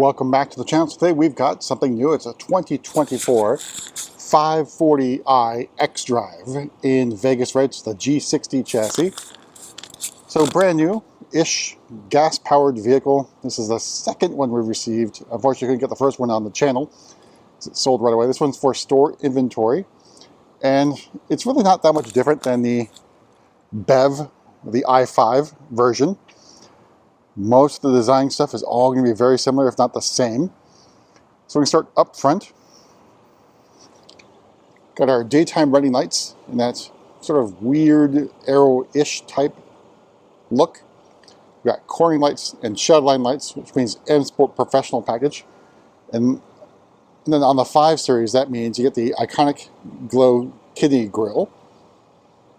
Welcome back to the channel. Today we've got something new. It's a 2024 540i xDrive in Vegas Red. It's the G60 chassis. So brand new-ish gas-powered vehicle. This is the second one we've received. Unfortunately, couldn't get the first one on the channel. It's sold right away. This one's for store inventory. And it's really not that much different than the BEV, the i5 version. Most of the design stuff is all going to be very similar, if not the same. So we can start up front. Got our daytime running lights in that sort of weird arrow-ish type look. We got cornering lights and shadowline lights, which means M Sport Professional package. And then on the 5 Series, that means you get the iconic glow kidney grille.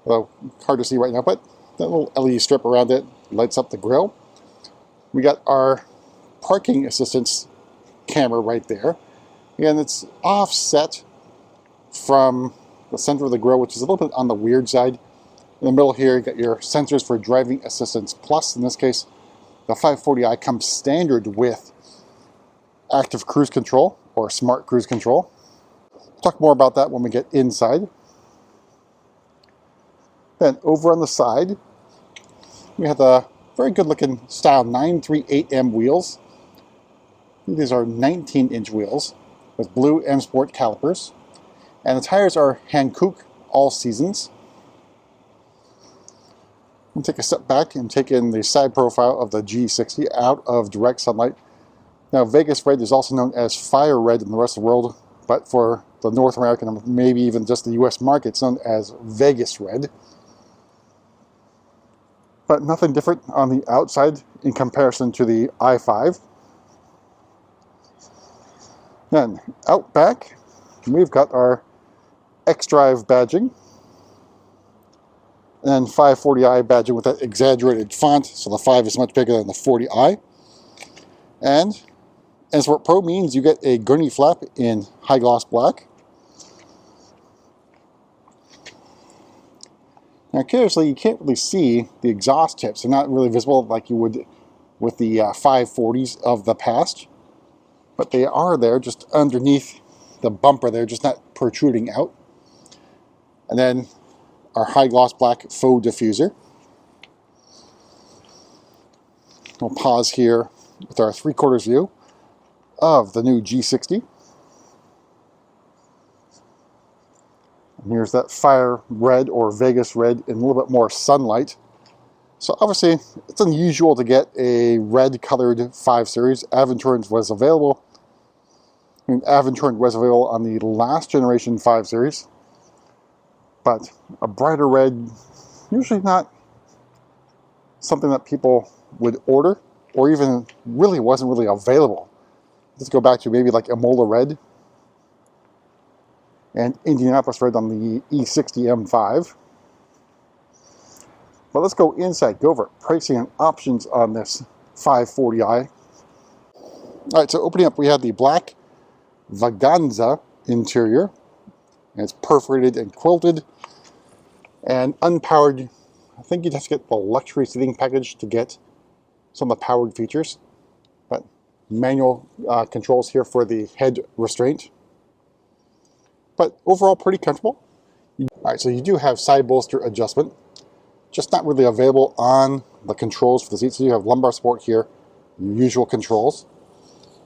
Although hard to see right now, but that little LED strip around it lights up the grille. We got our parking assistance camera right there. Again, it's offset from the center of the grille, which is a little bit on the weird side. In the middle here, you got your sensors for driving assistance plus. In this case, the 540i comes standard with active cruise control or smart cruise control. We'll talk more about that when we get inside. Then over on the side, we have the very good looking style 938M wheels. These are 19-inch wheels with blue M Sport calipers. And the tires are Hankook all seasons. We'll take a step back and take in the side profile of the G60 out of direct sunlight. Now Vegas Red is also known as Fire Red in the rest of the world, but for the North American and maybe even just the US market, it's known as Vegas Red. But nothing different on the outside in comparison to the i5. Then out back, we've got our xDrive badging. And then 540i badging with that exaggerated font, so the 5 is much bigger than the 40i. And M Sport Pro means you get a gurney flap in high gloss black. Now, curiously, you can't really see the exhaust tips. They're not really visible like you would with the 540s of the past. But they are there just underneath the bumper there, just not protruding out. And then our high gloss black faux diffuser. We'll pause here with our 3/4 view of the new G60. And here's that Fire Red or Vegas Red in a little bit more sunlight. So obviously, it's unusual to get a red-colored 5 Series. Aventurine was available. Aventurine was available on the last generation 5 Series. But a brighter red, usually not something that people would order, or even really wasn't really available. Let's go back to maybe like Imola Red and Indianapolis Red on the E60 M5. But let's go inside, go over pricing and options on this 540i. All right, so opening up, we have the black Vaganza interior. And it's perforated and quilted and unpowered. I think you just get the luxury seating package to get some of the powered features. But manual controls here for the head restraint. But overall, pretty comfortable. All right, so you do have side bolster adjustment, just not really available on the controls for the seats. So you have lumbar support here, your usual controls,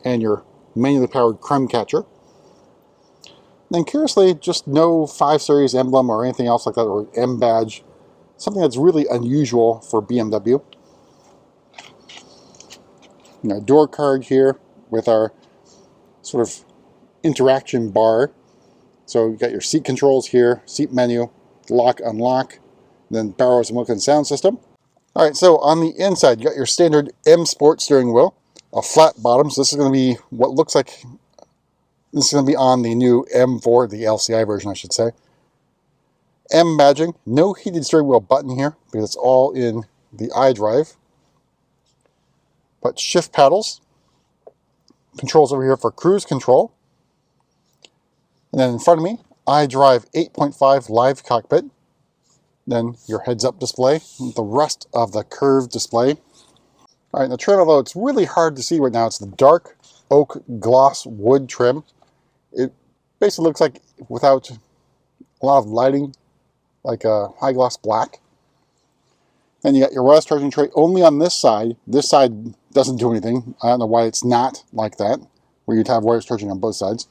and your manually powered crumb catcher. And then curiously, just no 5 Series emblem or anything else like that, or M badge. Something that's really unusual for BMW. Door card here with our sort of interaction bar. So you got your seat controls here, seat menu, lock, unlock, then Barrows and Wilkins sound system. All right, so on the inside, you got your standard M Sport steering wheel, a flat bottom. So this is going to be what looks like, this is going to be on the new M4, the LCI version, I should say. M badging, no heated steering wheel button here because it's all in the iDrive. But shift paddles, controls over here for cruise control. And then in front of me, iDrive 8.5 live cockpit. Then your heads-up display, the rest of the curved display. All right, the trailer, though, it's really hard to see right now. It's the dark oak gloss wood trim. It basically looks like, without a lot of lighting, like a high gloss black. Then you got your wireless charging tray only on this side. This side doesn't do anything. I don't know why it's not like that, where you'd have wireless charging on both sides.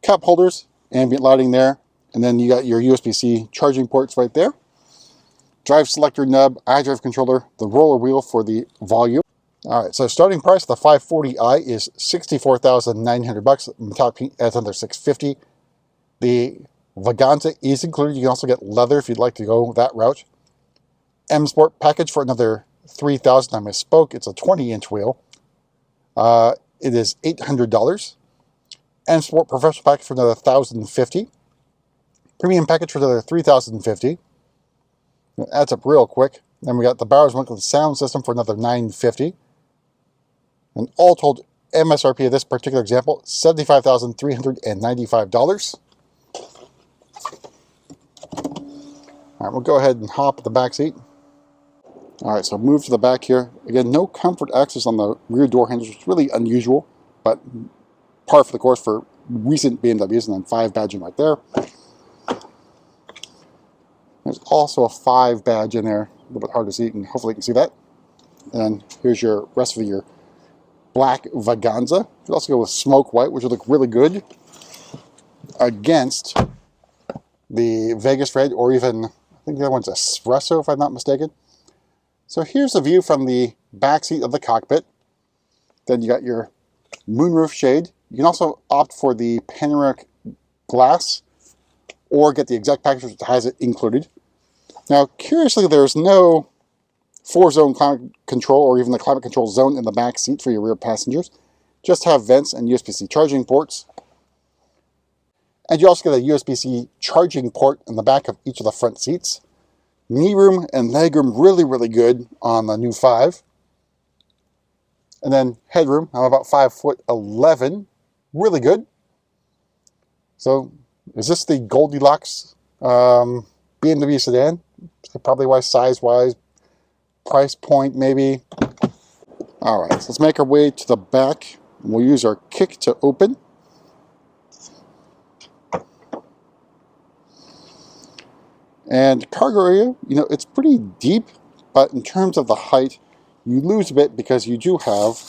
Cup holders, ambient lighting there, and then you got your USB-C charging ports right there. Drive selector nub, iDrive controller, the roller wheel for the volume. All right, so starting price of the 540i is $64,900. Top adds another $650. The Vaganza is included. You can also get leather if you'd like to go that route. M Sport package for another $3,000. I misspoke. It's a 20-inch wheel. It is $800. M Sport professional package for another $1,050. Premium package for another $3,050. It adds up real quick. Then we got the Bowers Wilkins sound system for another $950. And all told, MSRP of this particular example, $75,395. All right, we'll go ahead and hop at the back seat. All right, so move to the back here. Again, no comfort access on the rear door handles, which is really unusual, but par for the course for recent BMWs, and then 5 badging right there. There's also a 5 badge in there, a little bit hard to see, and hopefully you can see that. And here's your rest of your black Vaganza. You could also go with smoke white, which would look really good against the Vegas red, or even, I think the other one's espresso, if I'm not mistaken. So here's the view from the back seat of the cockpit. Then you got your moonroof shade. You can also opt for the panoramic glass, or get the exact package which has it included. Now, curiously, there's no 4-zone climate control or even the climate control zone in the back seat for your rear passengers. Just have vents and USB-C charging ports. And you also get a USB-C charging port in the back of each of the front seats. Knee room and leg room really, really good on the new 5. And then headroom, I'm about 5'11", really good. So, is this the Goldilocks BMW sedan? Probably wise, size-wise, price point maybe. All right, so let's make our way to the back. We'll use our kick to open. And cargo area, you know, it's pretty deep, but in terms of the height, you lose a bit because you do have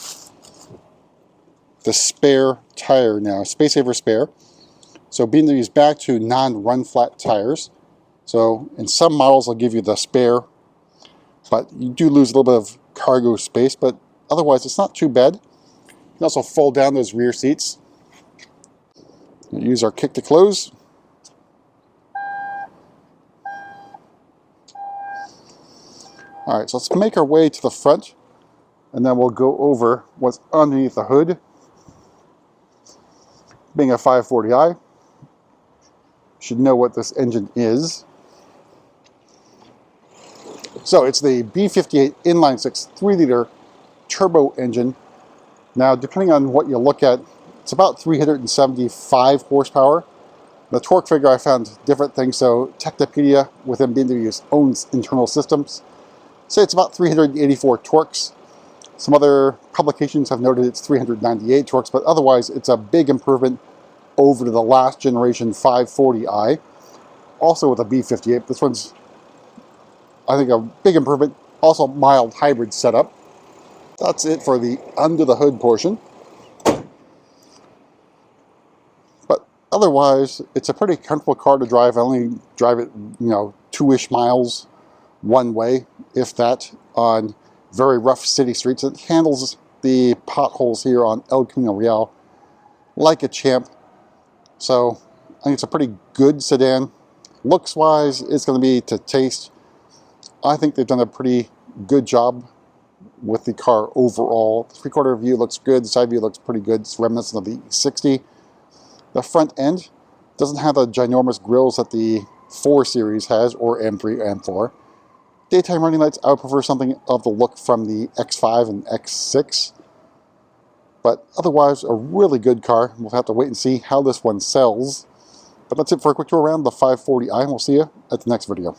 the spare tire now, Space Saver spare. So BMW is back to non-run flat tires. So in some models, they'll give you the spare, but you do lose a little bit of cargo space, but otherwise it's not too bad. You can also fold down those rear seats. We'll use our kick to close. All right, so let's make our way to the front, and then we'll go over what's underneath the hood. Being a 540i, you should know what this engine is. So it's the B58 inline 6 3-liter turbo engine. Now, depending on what you look at, it's about 375 horsepower. The torque figure, I found different things. So Technopedia, within BMW's own internal systems, say it's about 384 torques. Some other publications have noted it's 398 torques, but otherwise it's a big improvement over to the last generation 540i. Also with a B58. This one's, I think, a big improvement. Also mild hybrid setup. That's it for the under the hood portion. But otherwise, it's a pretty comfortable car to drive. I only drive it, 2-ish miles one way, if that, on very rough city streets. It handles the potholes here on El Camino Real like a champ. So I think it's a pretty good sedan. Looks wise, it's going to be to taste. I think they've done a pretty good job with the car overall. The 3/4 view looks good. The side view looks pretty good. It's reminiscent of the E60. The front end doesn't have the ginormous grills that the 4 Series has, or M3 and M4. Daytime running lights, I would prefer something of the look from the X5 and X6. But otherwise, a really good car. We'll have to wait and see how this one sells. But that's it for a quick tour around the 540i, and we'll see you at the next video.